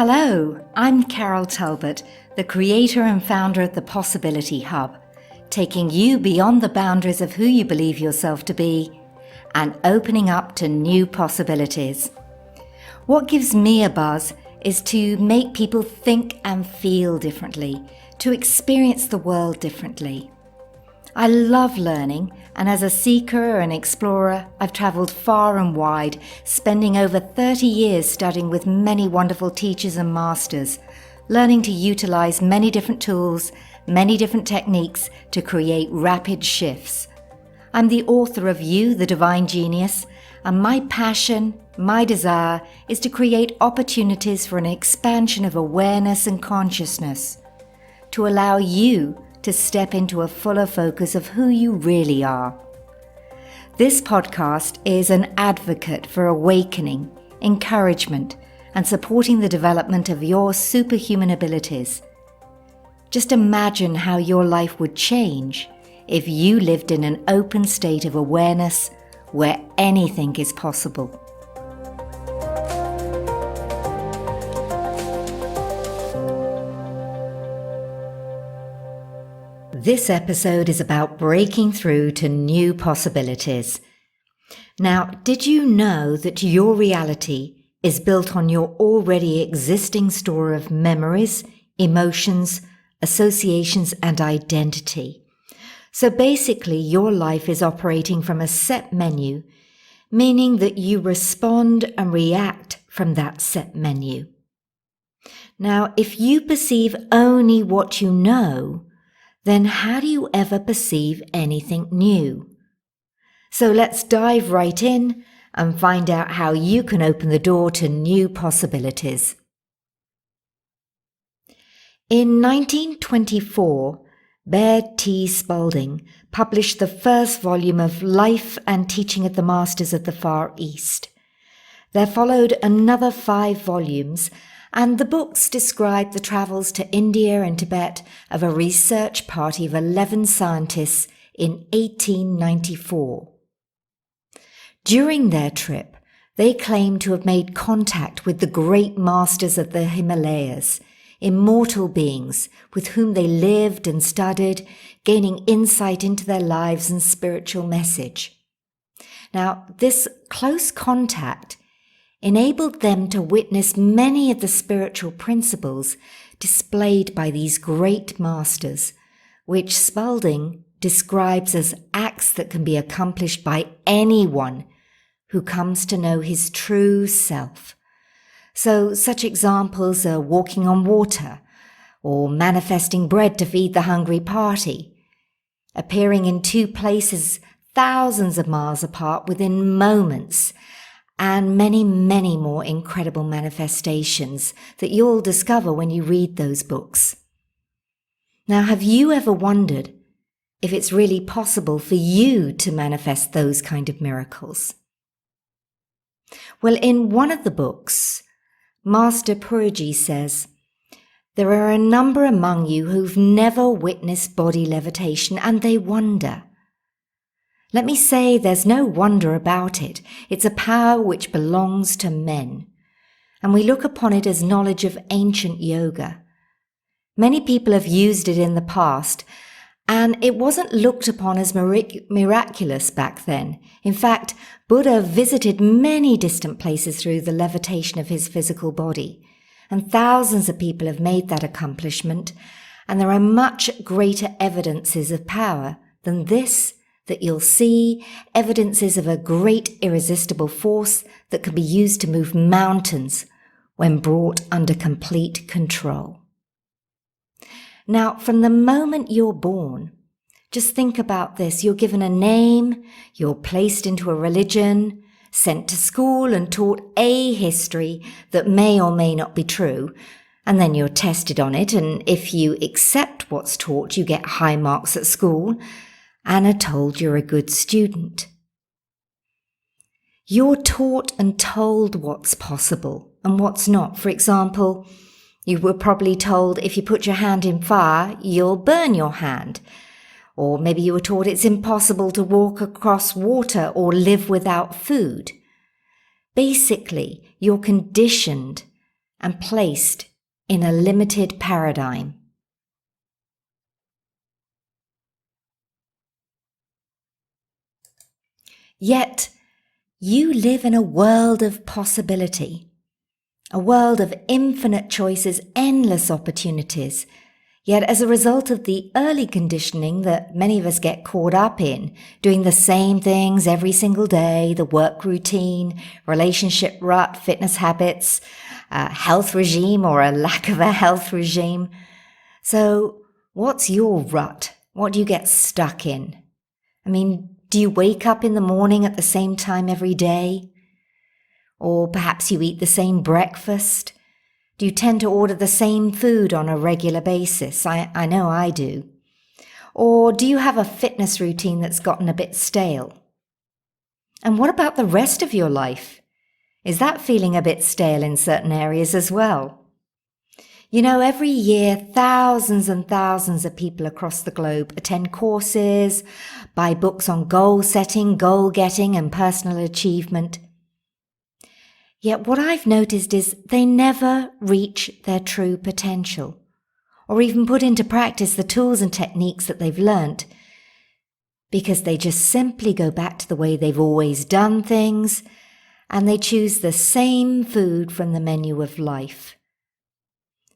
Hello, I'm Carol Talbot, the creator and founder of the Possibility Hub, taking you beyond the boundaries of who you believe yourself to be and opening up to new possibilities. What gives me a buzz is to make people think and feel differently, to experience the world differently. I love learning, and as a seeker and explorer, I've travelled far and wide, spending over 30 years studying with many wonderful teachers and masters, learning to utilise many different tools, many different techniques to create rapid shifts. I'm the author of You, the Divine Genius, and my passion, my desire, is to create opportunities for an expansion of awareness and consciousness, to allow you to step into a fuller focus of who you really are. This podcast is an advocate for awakening, encouragement, and supporting the development of your superhuman abilities. Just imagine how your life would change if you lived in an open state of awareness where anything is possible. This episode is about breaking through to new possibilities. Now, did you know that your reality is built on your already existing store of memories, emotions, associations, and identity? So basically, your life is operating from a set menu, meaning that you respond and react from that set menu. Now, if you perceive only what you know, then how do you ever perceive anything new? So let's dive right in and find out how you can open the door to new possibilities. In 1924, Baird T. Spalding published the first volume of Life and Teaching of the Masters of the Far East. There followed another 5 volumes, and the books describe the travels to India and Tibet of a research party of 11 scientists in 1894. During their trip, they claimed to have made contact with the great masters of the Himalayas, immortal beings with whom they lived and studied, gaining insight into their lives and spiritual message. Now, this close contact enabled them to witness many of the spiritual principles displayed by these great masters, which Spalding describes as acts that can be accomplished by anyone who comes to know his true self. So such examples are walking on water, or manifesting bread to feed the hungry party, appearing in 2 places thousands of miles apart within moments, and many, many more incredible manifestations that you'll discover when you read those books. Now, have you ever wondered if it's really possible for you to manifest those kind of miracles? Well, in one of the books, Master Purji says, "There are a number among you who've never witnessed body levitation, and they wonder. Let me say there's no wonder about it. It's a power which belongs to men, and we look upon it as knowledge of ancient yoga. Many people have used it in the past, and it wasn't looked upon as miraculous back then. In fact, Buddha visited many distant places through the levitation of his physical body, and thousands of people have made that accomplishment, and there are much greater evidences of power than this that you'll see, evidences of a great irresistible force that can be used to move mountains when brought under complete control." Now, from the moment you're born, just think about this. You're given a name, you're placed into a religion, sent to school and taught a history that may or may not be true, and then you're tested on it, and if you accept what's taught, you get high marks at school and are told you're a good student. You're taught and told what's possible and what's not. For example, you were probably told if you put your hand in fire, you'll burn your hand. Or maybe you were taught it's impossible to walk across water or live without food. Basically, you're conditioned and placed in a limited paradigm. Yet, you live in a world of possibility, a world of infinite choices, endless opportunities. Yet as a result of the early conditioning that many of us get caught up in, doing the same things every single day, the work routine, relationship rut, fitness habits, health regime or a lack of a health regime. So what's your rut? What do you get stuck in? I mean, do you wake up in the morning at the same time every day? Or perhaps you eat the same breakfast? Do you tend to order the same food on a regular basis? I know I do. Or do you have a fitness routine that's gotten a bit stale? And what about the rest of your life? Is that feeling a bit stale in certain areas as well? You know, every year, thousands and thousands of people across the globe attend courses, buy books on goal setting, goal getting, and personal achievement. Yet what I've noticed is they never reach their true potential, or even put into practice the tools and techniques that they've learnt, because they just simply go back to the way they've always done things, and they choose the same food from the menu of life.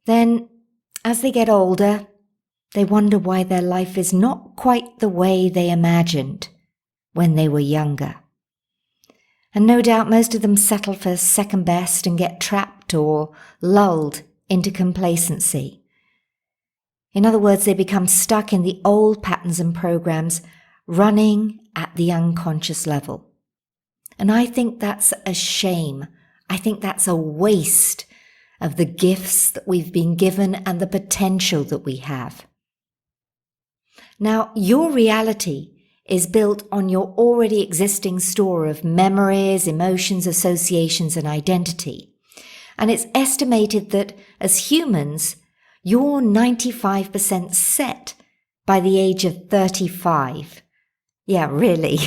Then, as they get older, they wonder why their life is not quite the way they imagined when they were younger. And no doubt most of them settle for second best and get trapped or lulled into complacency. In other words, they become stuck in the old patterns and programs running at the unconscious level. And I think that's a shame. I think that's a waste of the gifts that we've been given and the potential that we have. Now, your reality is built on your already existing store of memories, emotions, associations, and identity. And it's estimated that as humans, you're 95% set by the age of 35. Yeah, really.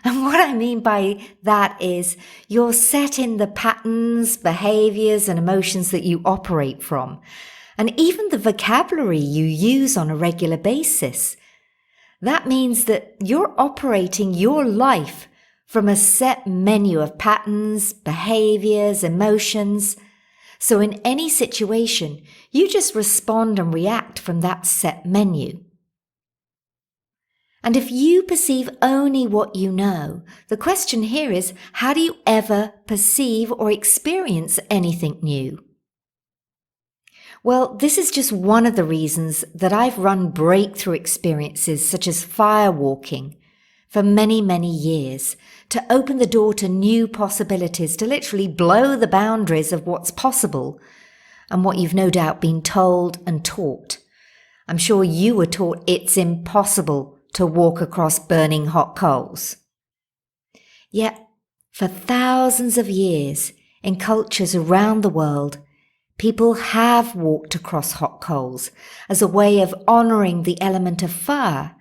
And what I mean by that is you're set in the patterns, behaviors, and emotions that you operate from, and even the vocabulary you use on a regular basis. That means that you're operating your life from a set menu of patterns, behaviors, emotions. So in any situation, you just respond and react from that set menu. And if you perceive only what you know, the question here is, how do you ever perceive or experience anything new? Well, this is just one of the reasons that I've run breakthrough experiences such as firewalking for many, many years to open the door to new possibilities, to literally blow the boundaries of what's possible and what you've no doubt been told and taught. I'm sure you were taught it's impossible to walk across burning hot coals. Yet, for thousands of years in cultures around the world, people have walked across hot coals as a way of honoring the element of fire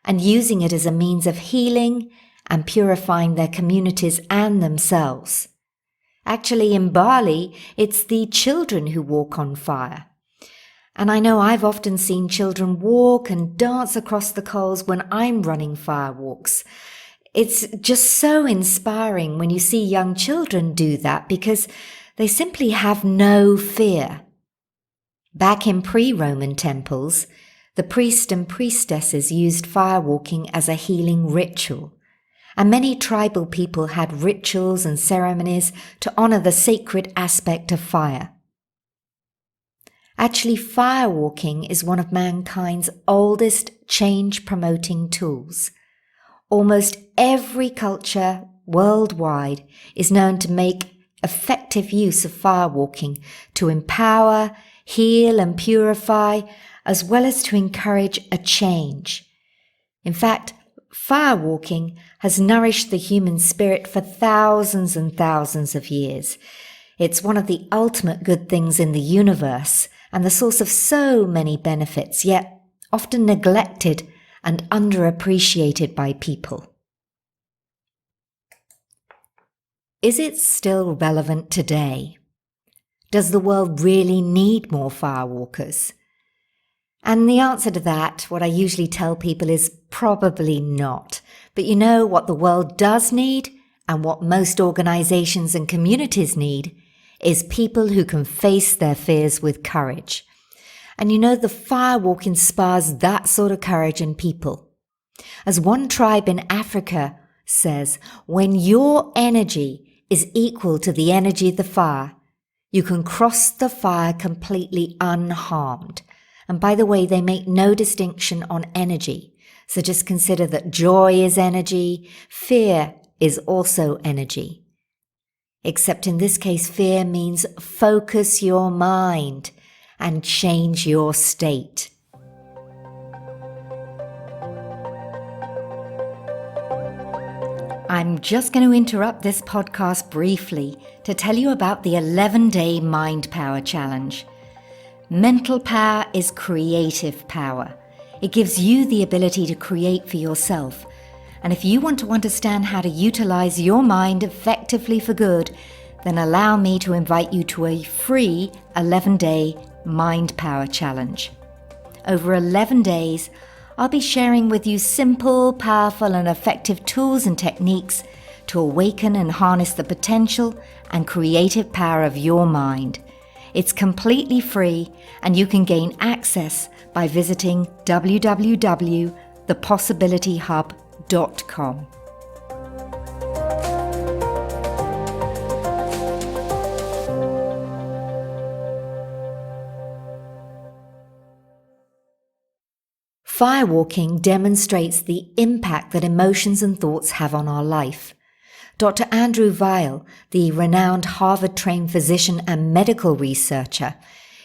and using it as a means of healing and purifying their communities and themselves. Actually, in Bali, it's the children who walk on fire. And I know I've often seen children walk and dance across the coals when I'm running firewalks. It's just so inspiring when you see young children do that because they simply have no fear. Back in pre-Roman temples, the priests and priestesses used firewalking as a healing ritual, and many tribal people had rituals and ceremonies to honor the sacred aspect of fire. Actually, firewalking is one of mankind's oldest change-promoting tools. Almost every culture worldwide is known to make effective use of firewalking to empower, heal, and purify, as well as to encourage a change. In fact, firewalking has nourished the human spirit for thousands and thousands of years. It's one of the ultimate good things in the universe and the source of so many benefits, yet often neglected and underappreciated by people. Is it still relevant today? Does the world really need more firewalkers? And the answer to that, what I usually tell people, is probably not. But you know what the world does need, and what most organizations and communities need, is people who can face their fears with courage. And you know, the firewalk inspires that sort of courage in people. As one tribe in Africa says, when your energy is equal to the energy of the fire, you can cross the fire completely unharmed. And by the way, they make no distinction on energy. So just consider that joy is energy, fear is also energy. Except in this case, fear means focus your mind and change your state. I'm just going to interrupt this podcast briefly to tell you about the 11-day Mind Power Challenge. Mental power is creative power. It gives you the ability to create for yourself. And if you want to understand how to utilize your mind effectively for good, then allow me to invite you to a free 11-day Mind Power Challenge. Over 11 days, I'll be sharing with you simple, powerful, and effective tools and techniques to awaken and harness the potential and creative power of your mind. It's completely free, and you can gain access by visiting www.thepossibilityhub.com. Firewalking demonstrates the impact that emotions and thoughts have on our life. Dr. Andrew Weil, the renowned Harvard-trained physician and medical researcher,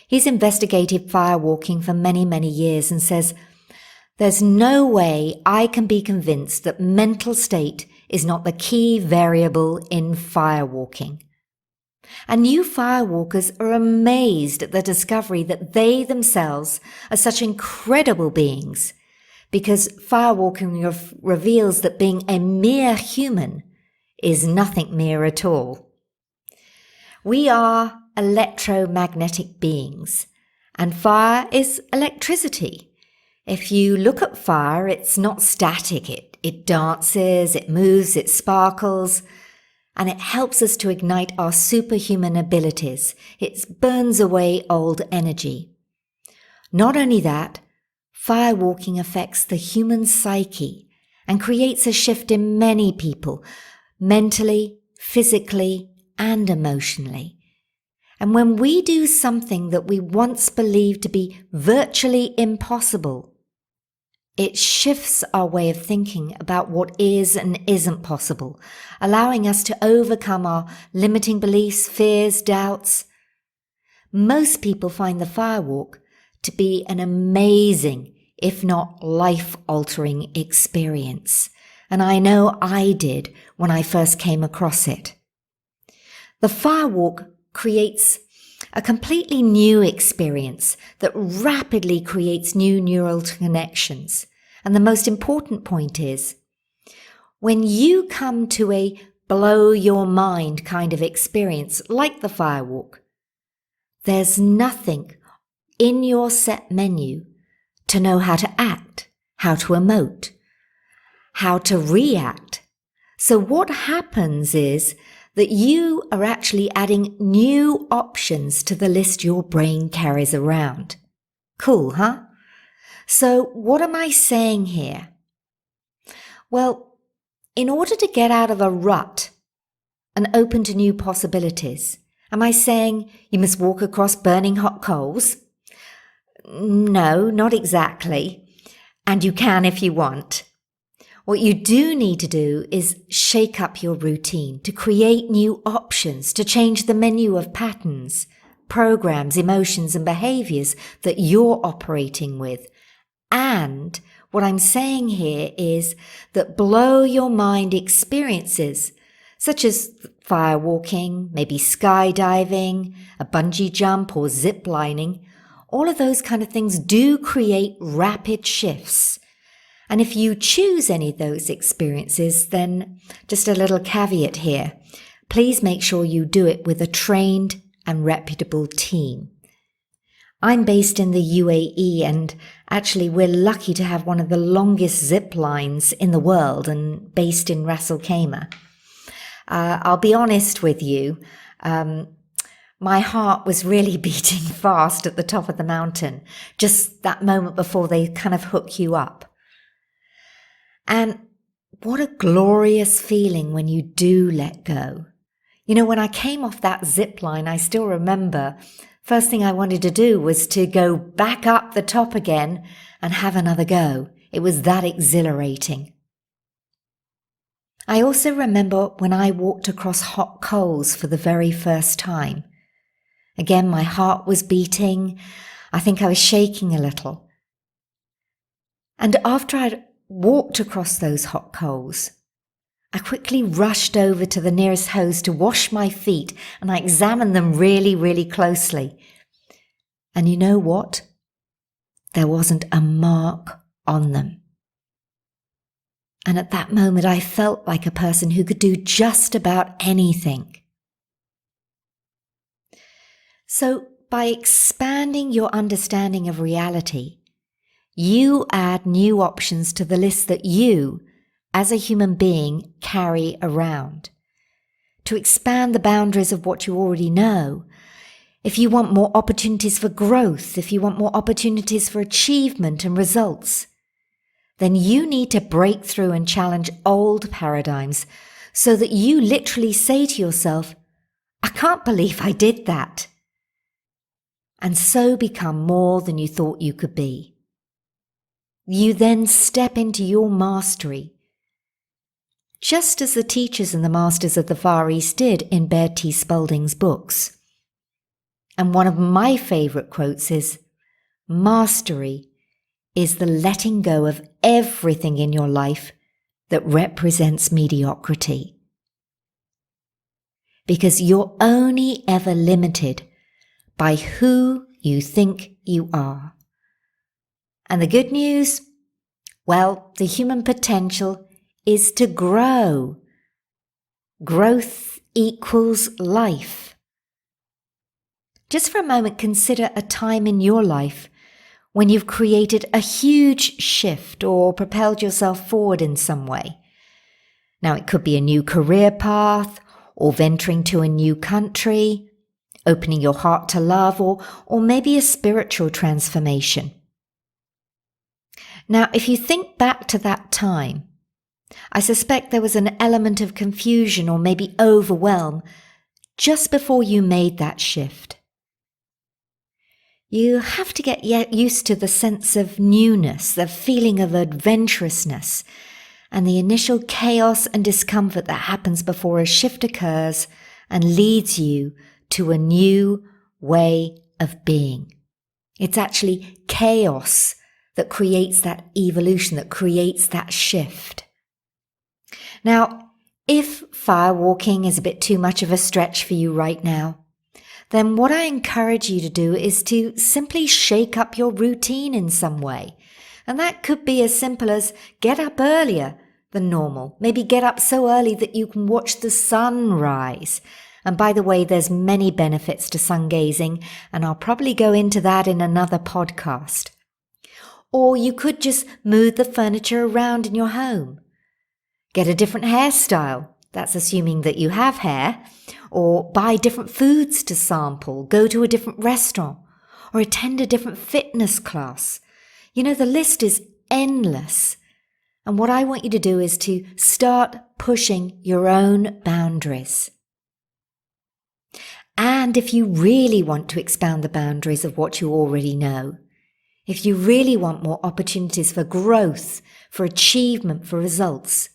he's investigated firewalking for many, many years and says, "There's no way I can be convinced that mental state is not the key variable in firewalking." And new firewalkers are amazed at the discovery that they themselves are such incredible beings, because firewalking reveals that being a mere human is nothing mere at all. We are electromagnetic beings, and fire is electricity. If you look at fire, it's not static. It dances, it moves, it sparkles, and it helps us to ignite our superhuman abilities. It burns away old energy. Not only that, firewalking affects the human psyche and creates a shift in many people, mentally, physically, and emotionally. And when we do something that we once believed to be virtually impossible, it shifts our way of thinking about what is and isn't possible, allowing us to overcome our limiting beliefs, fears, doubts. Most people find the firewalk to be an amazing, if not life-altering experience. And I know I did when I first came across it. The firewalk creates a completely new experience that rapidly creates new neural connections. And the most important point is, when you come to a blow your mind kind of experience like the firewalk, there's nothing in your set menu to know how to act, how to emote, how to react. So what happens is that you are actually adding new options to the list your brain carries around. Cool, huh? So what am I saying here? Well, in order to get out of a rut and open to new possibilities, am I saying you must walk across burning hot coals? No, not exactly. And you can if you want. What you do need to do is shake up your routine, to create new options, to change the menu of patterns, programs, emotions, and behaviors that you're operating with. And what I'm saying here is that blow your mind experiences, such as firewalking, maybe skydiving, a bungee jump, or zip lining, all of those kind of things do create rapid shifts. And if you choose any of those experiences, then just a little caveat here. Please make sure you do it with a trained and reputable team. I'm based in the UAE, and actually we're lucky to have one of the longest zip lines in the world and based in Ras Al Khaimah. I'll be honest with you, my heart was really beating fast at the top of the mountain, just that moment before they kind of hook you up. And what a glorious feeling when you do let go. You know, when I came off that zip line, I still remember, first thing I wanted to do was to go back up the top again and have another go. It was that exhilarating. I also remember when I walked across hot coals for the very first time. Again, my heart was beating. I think I was shaking a little. And after I'd walked across those hot coals, I quickly rushed over to the nearest hose to wash my feet, and I examined them really, really closely. And you know what? There wasn't a mark on them. And at that moment, I felt like a person who could do just about anything. So, by expanding your understanding of reality, you add new options to the list that you, as a human being, carry around. To expand the boundaries of what you already know, if you want more opportunities for growth, if you want more opportunities for achievement and results, then you need to break through and challenge old paradigms so that you literally say to yourself, I can't believe I did that. And so become more than you thought you could be. You then step into your mastery, just as the teachers and the masters of the Far East did in Bear T. Spalding's books. And one of my favourite quotes is, "Mastery is the letting go of everything in your life that represents mediocrity." Because you're only ever limited by who you think you are. And the good news? Well, the human potential is to grow. Growth equals life. Just for a moment, consider a time in your life when you've created a huge shift or propelled yourself forward in some way. Now, it could be a new career path, or venturing to a new country, opening your heart to love, or maybe a spiritual transformation. Now, if you think back to that time, I suspect there was an element of confusion or maybe overwhelm just before you made that shift. You have to get used to the sense of newness, the feeling of adventurousness, and the initial chaos and discomfort that happens before a shift occurs and leads you to a new way of being. It's actually chaos that creates that evolution, that creates that shift. Now, if firewalking is a bit too much of a stretch for you right now, then what I encourage you to do is to simply shake up your routine in some way. And that could be as simple as get up earlier than normal. Maybe get up so early that you can watch the sun rise. And by the way, there's many benefits to sun gazing, and I'll probably go into that in another podcast. Or you could just move the furniture around in your home. Get a different hairstyle. That's assuming that you have hair. Or buy different foods to sample. Go to a different restaurant. Or attend a different fitness class. You know, the list is endless. And what I want you to do is to start pushing your own boundaries. And if you really want to expand the boundaries of what you already know, if you really want more opportunities for growth, for achievement, for results,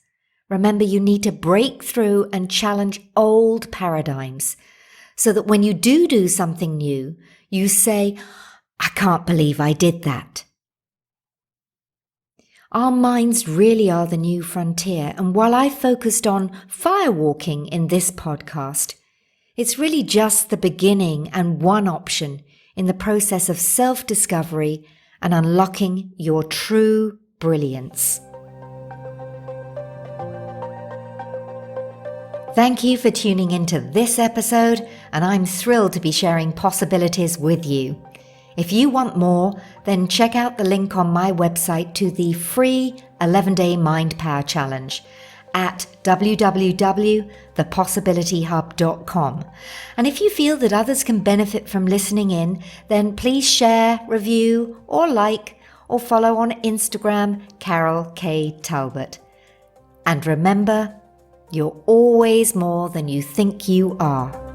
remember you need to break through and challenge old paradigms so that when you do something new, you say, I can't believe I did that. Our minds really are the new frontier, and while I focused on firewalking in this podcast, it's really just the beginning and one option in the process of self-discovery and unlocking your true brilliance. Thank you for tuning into this episode, and I'm thrilled to be sharing possibilities with you. If you want more, then check out the link on my website to the free 11-day Mind Power Challenge at www.thepossibilityhub.com. And if you feel that others can benefit from listening in, then please share, review, or like, or follow on Instagram, Carol K. Talbot. And remember, you're always more than you think you are.